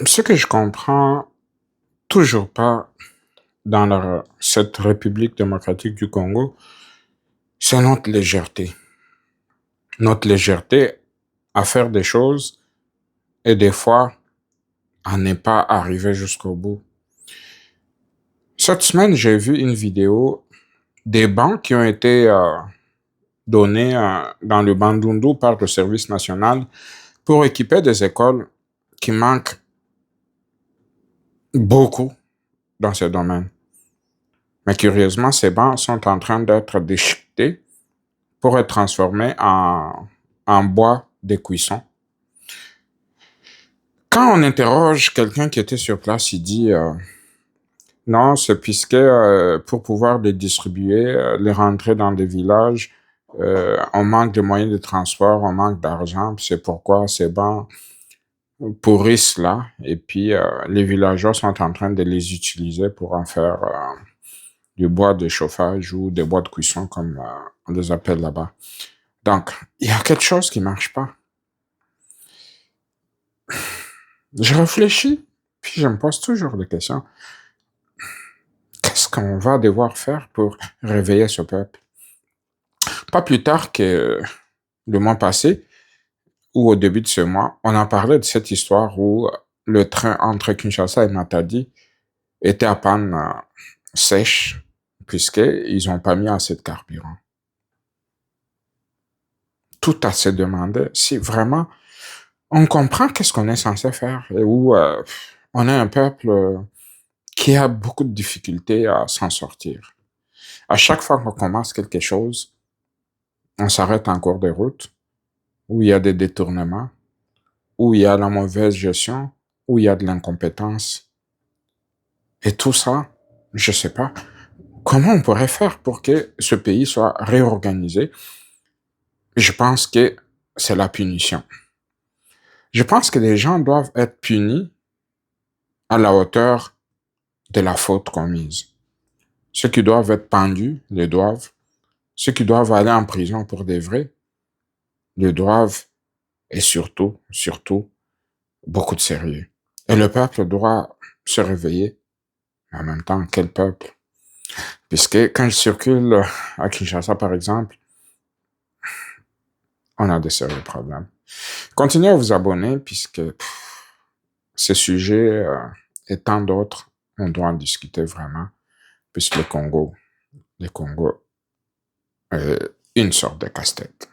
Ce que je comprends toujours pas dans cette République démocratique du Congo, c'est notre légèreté. Notre légèreté à faire des choses et des fois à ne pas arriver jusqu'au bout. Cette semaine, j'ai vu une vidéo des bancs qui ont été donnés dans le Bandundu par le service national pour équiper des écoles qui manquent beaucoup dans ce domaine. Mais curieusement, ces bancs sont en train d'être déchiquetés pour être transformés en bois de cuisson. Quand on interroge quelqu'un qui était sur place, il dit non, c'est puisque pour pouvoir les distribuer, les rentrer dans des villages, on manque de moyens de transport, on manque d'argent, puis c'est pourquoi ces bancs pourrissent là, et puis les villageois sont en train de les utiliser pour en faire du bois de chauffage ou des bois de cuisson, comme on les appelle là-bas. Donc, il y a quelque chose qui marche pas. Je réfléchis, puis je me pose toujours des questions. Qu'est-ce qu'on va devoir faire pour réveiller ce peuple? Pas plus tard que le mois passé, ou au début de ce mois, on a parlé de cette histoire où le train entre Kinshasa et Matadi était à panne sèche, puisqu'ils n'ont pas mis assez de carburant. Tout à se demander si vraiment on comprend qu'est-ce qu'on est censé faire et où on est un peuple qui a beaucoup de difficultés à s'en sortir. À chaque fois qu'on commence quelque chose, on s'arrête en cours de route, où il y a des détournements, où il y a la mauvaise gestion, où il y a de l'incompétence. Et tout ça, je sais pas, comment on pourrait faire pour que ce pays soit réorganisé? Je pense que c'est la punition. Je pense que les gens doivent être punis à la hauteur de la faute commise. Ceux qui doivent être pendus le doivent. Ceux qui doivent aller en prison pour des vrais le doivent. Et surtout, beaucoup de sérieux. Et le peuple doit se réveiller. En même temps, quel peuple? Puisque quand je circule à Kinshasa, par exemple, on a de sérieux problèmes. Continuez à vous abonner puisque ces sujets et tant d'autres, on doit en discuter vraiment, puisque le Congo est une sorte de casse-tête.